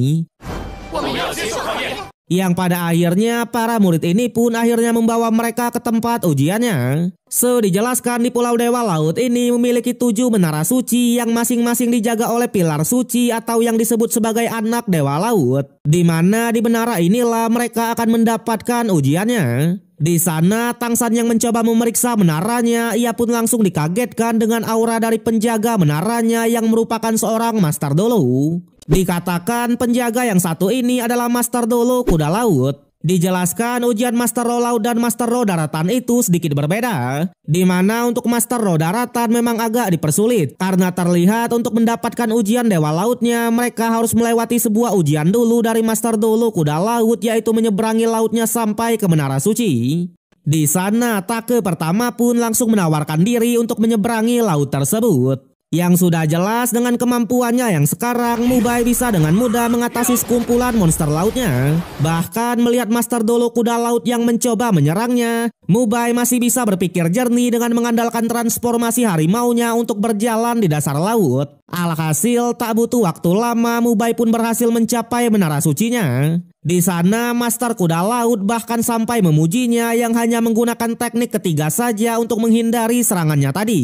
Yang pada akhirnya para murid ini pun akhirnya membawa mereka ke tempat ujiannya. Dijelaskan di Pulau Dewa Laut ini memiliki 7 menara suci yang masing-masing dijaga oleh pilar suci atau yang disebut sebagai anak Dewa Laut. Di mana di menara inilah mereka akan mendapatkan ujiannya. Di sana Tang San yang mencoba memeriksa menaranya, ia pun langsung dikagetkan dengan aura dari penjaga menaranya yang merupakan seorang Master Dolo. Dikatakan penjaga yang satu ini adalah Master Dolo kuda laut. Dijelaskan ujian Master Roh Laut dan Master Roh Daratan itu sedikit berbeda. Di mana untuk Master Roh Daratan memang agak dipersulit. Karena terlihat untuk mendapatkan ujian Dewa Lautnya mereka harus melewati sebuah ujian dulu dari Master Dolo kuda laut, yaitu menyeberangi lautnya sampai ke Menara Suci. Di sana Take pertama pun langsung menawarkan diri untuk menyeberangi laut tersebut. Yang sudah jelas dengan kemampuannya yang sekarang, Mubai bisa dengan mudah mengatasi sekumpulan monster lautnya. Bahkan melihat Master Dolo kuda laut yang mencoba menyerangnya, Mubai masih bisa berpikir jernih dengan mengandalkan transformasi harimaunya untuk berjalan di dasar laut. Alhasil tak butuh waktu lama, Mubai pun berhasil mencapai Menara Sucinya. Di sana Master kuda laut bahkan sampai memujinya yang hanya menggunakan teknik ketiga saja untuk menghindari serangannya tadi.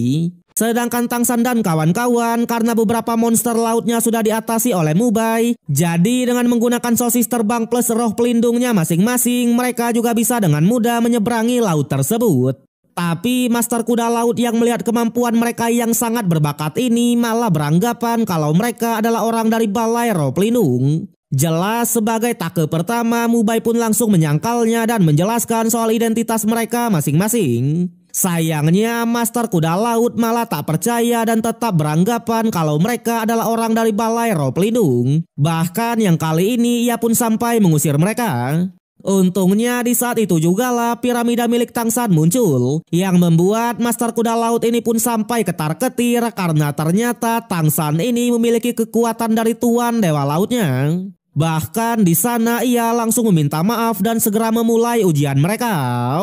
Sedangkan Tang San dan kawan-kawan karena beberapa monster lautnya sudah diatasi oleh Mubai, jadi dengan menggunakan sosis terbang plus roh pelindungnya masing-masing, mereka juga bisa dengan mudah menyeberangi laut tersebut. Tapi Master kuda laut yang melihat kemampuan mereka yang sangat berbakat ini malah beranggapan kalau mereka adalah orang dari balai roh pelindung. Jelas sebagai Take pertama, Mubai pun langsung menyangkalnya dan menjelaskan soal identitas mereka masing-masing. Sayangnya Master kuda laut malah tak percaya dan tetap beranggapan kalau mereka adalah orang dari balai roh pelindung. Bahkan yang kali ini ia pun sampai mengusir mereka. Untungnya di saat itu jugalah piramida milik Tang San muncul, yang membuat Master kuda laut ini pun sampai ketar-ketir karena ternyata Tang San ini memiliki kekuatan dari Tuan Dewa Lautnya. Bahkan di sana ia langsung meminta maaf dan segera memulai ujian mereka.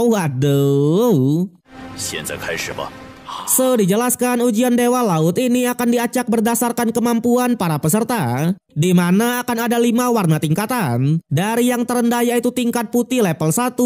Waduh. Dijelaskan ujian Dewa Laut ini akan diacak berdasarkan kemampuan para peserta, di mana akan ada 5 warna tingkatan. Dari yang terendah yaitu tingkat putih level 1,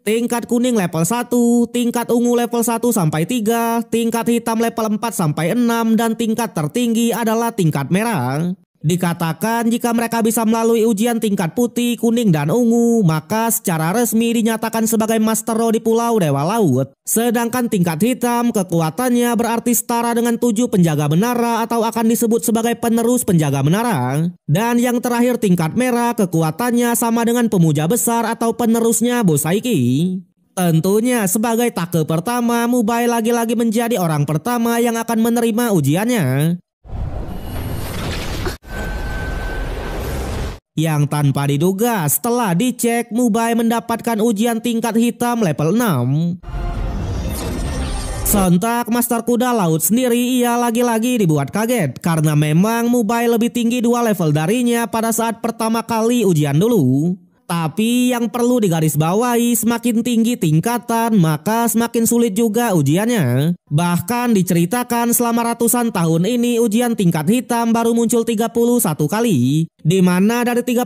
tingkat kuning level 1, tingkat ungu level 1 sampai 3, tingkat hitam level 4 sampai 6, dan tingkat tertinggi adalah tingkat merah. Dikatakan jika mereka bisa melalui ujian tingkat putih, kuning, dan ungu, maka secara resmi dinyatakan sebagai Master Roh di Pulau Dewa Laut. Sedangkan tingkat hitam kekuatannya berarti setara dengan 7 penjaga menara atau akan disebut sebagai penerus penjaga menara. Dan yang terakhir tingkat merah kekuatannya sama dengan pemuja besar atau penerusnya Bosaiki. Tentunya sebagai Take pertama, Mubai lagi-lagi menjadi orang pertama yang akan menerima ujiannya. Yang tanpa diduga setelah dicek, Mubai mendapatkan ujian tingkat hitam level 6. Sontak Master Kuda Laut sendiri ia lagi-lagi dibuat kaget karena memang Mubai lebih tinggi 2 level darinya pada saat pertama kali ujian dulu. Tapi yang perlu digarisbawahi, semakin tinggi tingkatan maka semakin sulit juga ujiannya. Bahkan diceritakan selama ratusan tahun ini ujian tingkat hitam baru muncul 31 kali. Di mana dari 31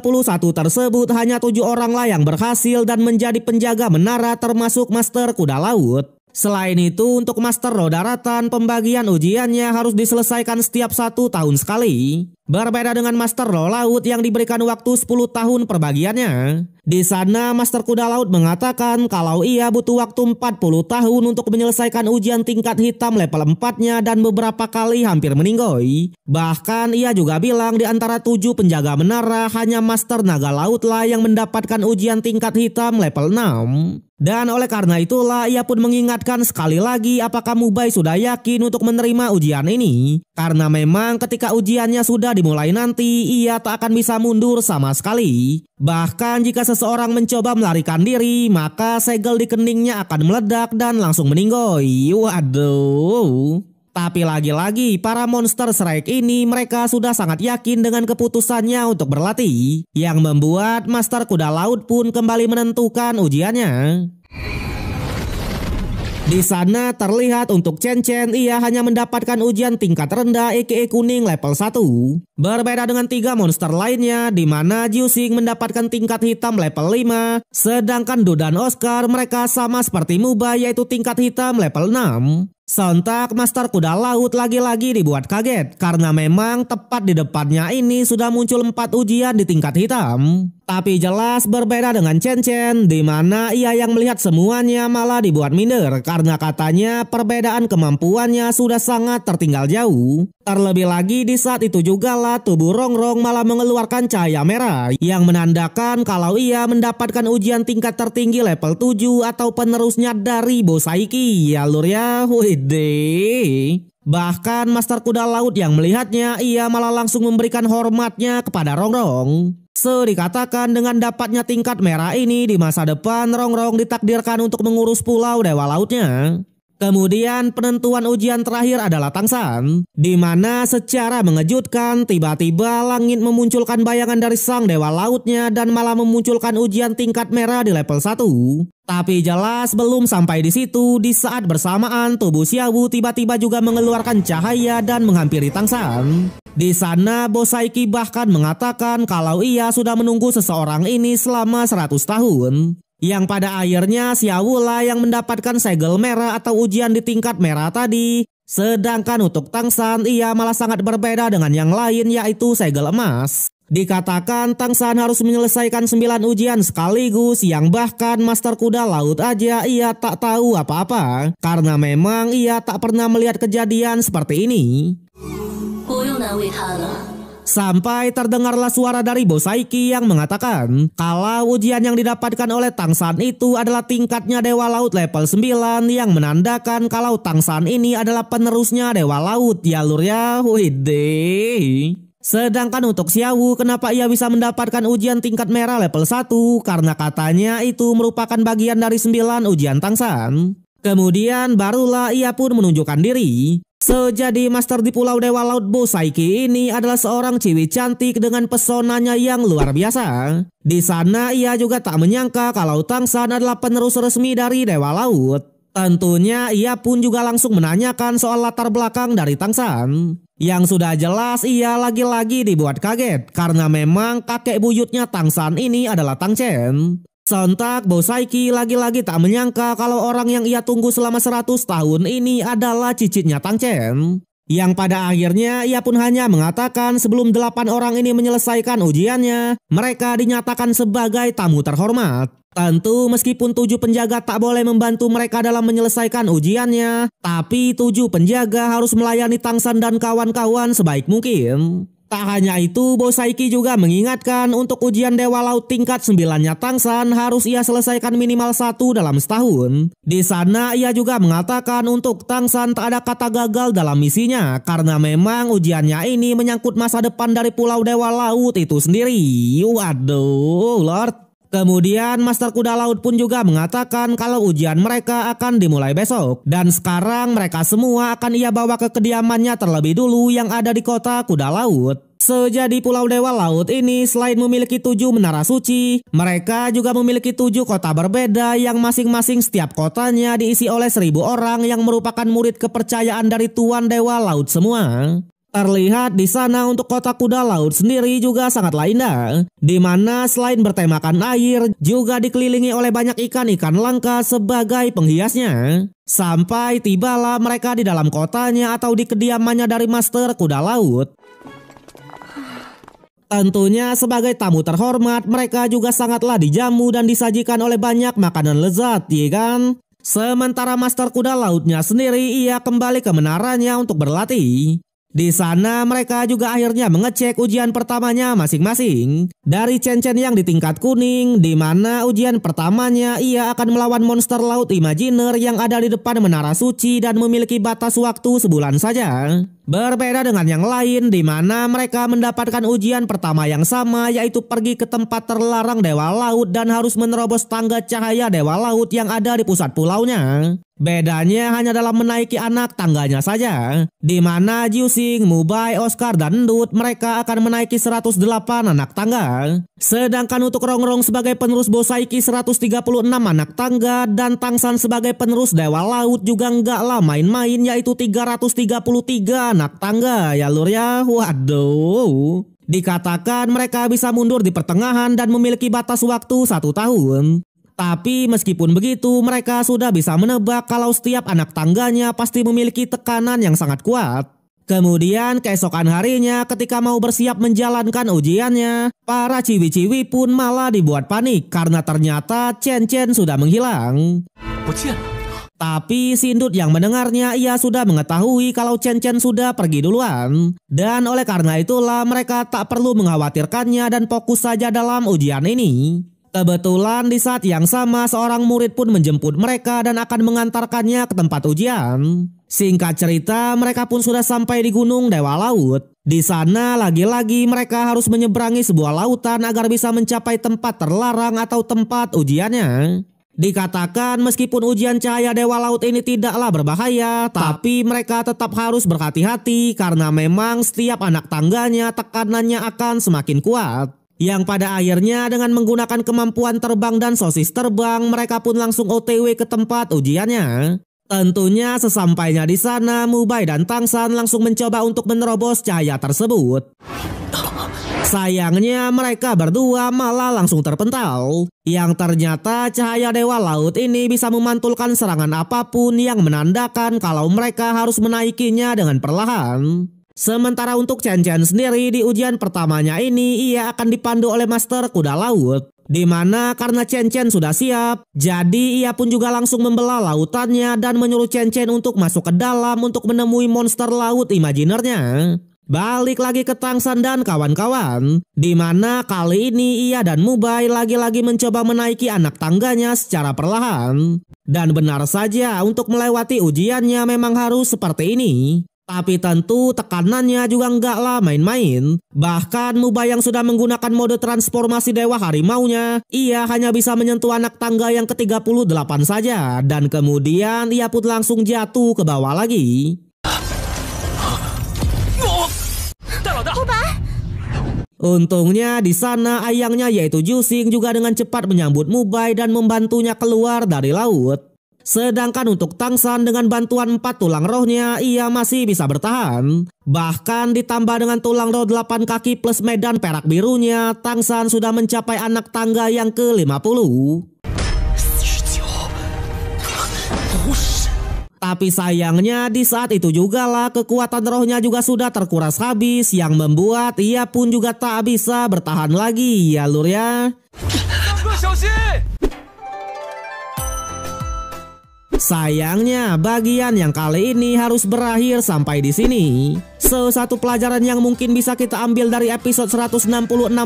tersebut hanya 7 oranglah yang berhasil dan menjadi penjaga menara termasuk Master Kuda Laut. Selain itu, untuk Master Roda Daratan, pembagian ujiannya harus diselesaikan setiap 1 tahun sekali. Berbeda dengan Master Roda Laut yang diberikan waktu 10 tahun perbagiannya. Di sana Master Kuda Laut mengatakan kalau ia butuh waktu 40 tahun untuk menyelesaikan ujian tingkat hitam level 4-nya dan beberapa kali hampir meninggoy. Bahkan ia juga bilang di antara 7 penjaga menara hanya Master Naga Laut lah yang mendapatkan ujian tingkat hitam level 6. Dan oleh karena itulah ia pun mengingatkan sekali lagi apakah Mubai sudah yakin untuk menerima ujian ini. Karena memang ketika ujiannya sudah dimulai nanti ia tak akan bisa mundur sama sekali. Bahkan jika seseorang mencoba melarikan diri maka segel di keningnya akan meledak dan langsung meninggoy. Waduh. Tapi lagi-lagi para monster strike ini mereka sudah sangat yakin dengan keputusannya untuk berlatih. Yang membuat Master Kuda Laut pun kembali menentukan ujiannya. Di sana terlihat untuk Chen Chen ia hanya mendapatkan ujian tingkat rendah aka kuning level 1. Berbeda dengan 3 monster lainnya di mana Jusing mendapatkan tingkat hitam level 5. Sedangkan Do dan Oscar mereka sama seperti Mubai yaitu tingkat hitam level 6. Sontak Master Kuda Laut lagi-lagi dibuat kaget karena memang tepat di depannya ini sudah muncul 4 ujian di tingkat hitam. Tapi jelas berbeda dengan Chen Chen di mana ia yang melihat semuanya malah dibuat minder karena katanya perbedaan kemampuannya sudah sangat tertinggal jauh. Terlebih lagi di saat itu juga lah tubuh Rongrong malah mengeluarkan cahaya merah yang menandakan kalau ia mendapatkan ujian tingkat tertinggi level 7 atau penerusnya dari Bosaiki. Ya lur ya, wede. Bahkan Master Kuda Laut yang melihatnya ia malah langsung memberikan hormatnya kepada Rongrong. Dikatakan dengan dapatnya tingkat merah ini di masa depan Rongrong ditakdirkan untuk mengurus pulau Dewa Lautnya. Kemudian penentuan ujian terakhir adalah Tangsan, di mana secara mengejutkan tiba-tiba langit memunculkan bayangan dari sang Dewa Lautnya dan malah memunculkan ujian tingkat merah di level 1. Tapi jelas belum sampai di situ, di saat bersamaan tubuh Xiaowu tiba-tiba juga mengeluarkan cahaya dan menghampiri Tangsan. Di sana Bosaiki bahkan mengatakan kalau ia sudah menunggu seseorang ini selama 100 tahun. Yang pada akhirnya Xiaowu lah yang mendapatkan segel merah atau ujian di tingkat merah tadi. Sedangkan untuk Tangsan ia malah sangat berbeda dengan yang lain yaitu segel emas. Dikatakan Tangsan harus menyelesaikan 9 ujian sekaligus yang bahkan Master Kuda Laut aja ia tak tahu apa-apa. Karena memang ia tak pernah melihat kejadian seperti ini. Sampai terdengarlah suara dari Bosaiki yang mengatakan kalau ujian yang didapatkan oleh Tangsan itu adalah tingkatnya Dewa Laut level 9 yang menandakan kalau Tangsan ini adalah penerusnya Dewa Laut. Ya lur ya, wede. Sedangkan untuk Xiaowu kenapa ia bisa mendapatkan ujian tingkat merah level 1 karena katanya itu merupakan bagian dari 9 ujian Tangsan. Kemudian barulah ia pun menunjukkan diri. Jadi Master di Pulau Dewa Laut Bosaiki ini adalah seorang cewek cantik dengan pesonanya yang luar biasa. Di sana ia juga tak menyangka kalau Tangsan adalah penerus resmi dari Dewa Laut. Tentunya ia pun juga langsung menanyakan soal latar belakang dari Tangsan. Yang sudah jelas ia lagi-lagi dibuat kaget karena memang kakek buyutnya Tangsan ini adalah Tang Chen. Sontak Bosaiki lagi-lagi tak menyangka kalau orang yang ia tunggu selama 100 tahun ini adalah cicitnya Tang Chen. Yang pada akhirnya ia pun hanya mengatakan sebelum 8 orang ini menyelesaikan ujiannya, mereka dinyatakan sebagai tamu terhormat. Tentu meskipun 7 penjaga tak boleh membantu mereka dalam menyelesaikan ujiannya, tapi 7 penjaga harus melayani Tangsan dan kawan-kawan sebaik mungkin. Tak hanya itu, Bosaiki juga mengingatkan untuk ujian Dewa Laut tingkat 9-nya Tangsan harus ia selesaikan minimal 1 dalam setahun. Di sana ia juga mengatakan untuk Tangsan tak ada kata gagal dalam misinya karena memang ujiannya ini menyangkut masa depan dari Pulau Dewa Laut itu sendiri. Waduh, Lord. Kemudian Master Kuda Laut pun juga mengatakan kalau ujian mereka akan dimulai besok. Dan sekarang mereka semua akan ia bawa ke kediamannya terlebih dulu yang ada di kota Kuda Laut. Sejadi Pulau Dewa Laut ini selain memiliki 7 menara suci, mereka juga memiliki 7 kota berbeda yang masing-masing setiap kotanya diisi oleh 1000 orang yang merupakan murid kepercayaan dari Tuan Dewa Laut semua. Terlihat di sana untuk kota Kuda Laut sendiri juga sangatlah indah, di mana selain bertemakan air, juga dikelilingi oleh banyak ikan-ikan langka sebagai penghiasnya. Sampai tibalah mereka di dalam kotanya atau di kediamannya dari Master Kuda Laut. Tentunya sebagai tamu terhormat, mereka juga sangatlah dijamu dan disajikan oleh banyak makanan lezat, ya kan? Sementara Master Kuda Lautnya sendiri, ia kembali ke menaranya untuk berlatih. Di sana mereka juga akhirnya mengecek ujian pertamanya masing-masing. Dari Chen-Chen yang di tingkat kuning, di mana ujian pertamanya ia akan melawan monster laut imajiner yang ada di depan menara suci dan memiliki batas waktu sebulan saja. Berbeda dengan yang lain, di mana mereka mendapatkan ujian pertama yang sama, yaitu pergi ke tempat terlarang Dewa Laut dan harus menerobos tangga cahaya Dewa Laut yang ada di pusat pulaunya. Bedanya hanya dalam menaiki anak tangganya saja, di mana Jusing, Mubai, Oscar, dan Ndut mereka akan menaiki 108 anak tangga. Sedangkan untuk Rongrong sebagai penerus Bosaiki 136 anak tangga dan Tangsan sebagai penerus Dewa Laut juga enggaklah main-main, yaitu 333 anak tangga ya lur ya. Waduh. Dikatakan mereka bisa mundur di pertengahan dan memiliki batas waktu 1 tahun. Tapi meskipun begitu, mereka sudah bisa menebak kalau setiap anak tangganya pasti memiliki tekanan yang sangat kuat. Kemudian keesokan harinya ketika mau bersiap menjalankan ujiannya, para ciwi-ciwi pun malah dibuat panik karena ternyata Chen-Chen sudah menghilang. Tapi Sindut yang mendengarnya, ia sudah mengetahui kalau Chen-Chen sudah pergi duluan. Dan oleh karena itulah mereka tak perlu mengkhawatirkannya dan fokus saja dalam ujian ini. Kebetulan di saat yang sama seorang murid pun menjemput mereka dan akan mengantarkannya ke tempat ujian. Singkat cerita, mereka pun sudah sampai di Gunung Dewa Laut. Di sana lagi-lagi mereka harus menyeberangi sebuah lautan agar bisa mencapai tempat terlarang atau tempat ujiannya. Dikatakan meskipun ujian cahaya Dewa Laut ini tidaklah berbahaya, tapi mereka tetap harus berhati-hati karena memang setiap anak tangganya tekanannya akan semakin kuat. Yang pada akhirnya dengan menggunakan kemampuan terbang dan sosis terbang, mereka pun langsung OTW ke tempat ujiannya. Tentunya sesampainya di sana, Mubai dan Tangsan langsung mencoba untuk menerobos cahaya tersebut. Sayangnya mereka berdua malah langsung terpental. Yang ternyata cahaya Dewa Laut ini bisa memantulkan serangan apapun yang menandakan kalau mereka harus menaikinya dengan perlahan. Sementara untuk Chen-Chen sendiri di ujian pertamanya ini ia akan dipandu oleh Master Kuda Laut. Di mana karena Chen-Chen sudah siap, jadi ia pun juga langsung membelah lautannya dan menyuruh Chen-Chen untuk masuk ke dalam untuk menemui monster laut imajinernya. Balik lagi ke Tangsan dan kawan-kawan, di mana kali ini ia dan Mubai lagi-lagi mencoba menaiki anak tangganya secara perlahan. Dan benar saja untuk melewati ujiannya memang harus seperti ini. Tapi tentu tekanannya juga enggaklah main-main. Bahkan Mubai yang sudah menggunakan mode transformasi Dewa Harimaunya, ia hanya bisa menyentuh anak tangga yang ke-38 saja. Dan kemudian ia pun langsung jatuh ke bawah lagi. Untungnya di sana ayangnya yaitu Jusing juga dengan cepat menyambut Mubai dan membantunya keluar dari laut. Sedangkan untuk Tangsan dengan bantuan 4 tulang rohnya ia masih bisa bertahan. Bahkan ditambah dengan tulang roh 8 kaki plus medan perak birunya, Tangsan sudah mencapai anak tangga yang ke-50. Tapi sayangnya di saat itu jugalah kekuatan rohnya juga sudah terkuras habis, yang membuat ia pun juga tak bisa bertahan lagi ya lur ya. Sayangnya bagian yang kali ini harus berakhir sampai di sini. Satu pelajaran yang mungkin bisa kita ambil dari episode 166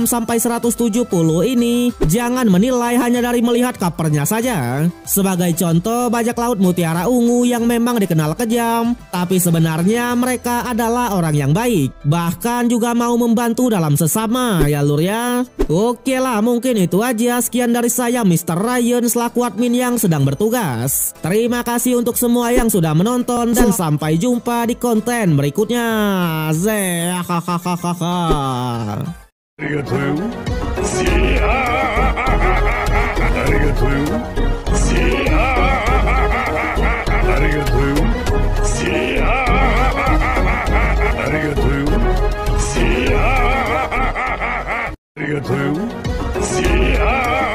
sampai 170 ini, jangan menilai hanya dari melihat covernya saja. Sebagai contoh, bajak laut mutiara ungu yang memang dikenal kejam, tapi sebenarnya mereka adalah orang yang baik, bahkan juga mau membantu dalam sesama ya lur ya. Oke lah, mungkin itu aja. Sekian dari saya Mr. Ryan selaku admin yang sedang bertugas. Terima kasih untuk semua yang sudah menonton dan sampai jumpa di konten berikutnya. See ya.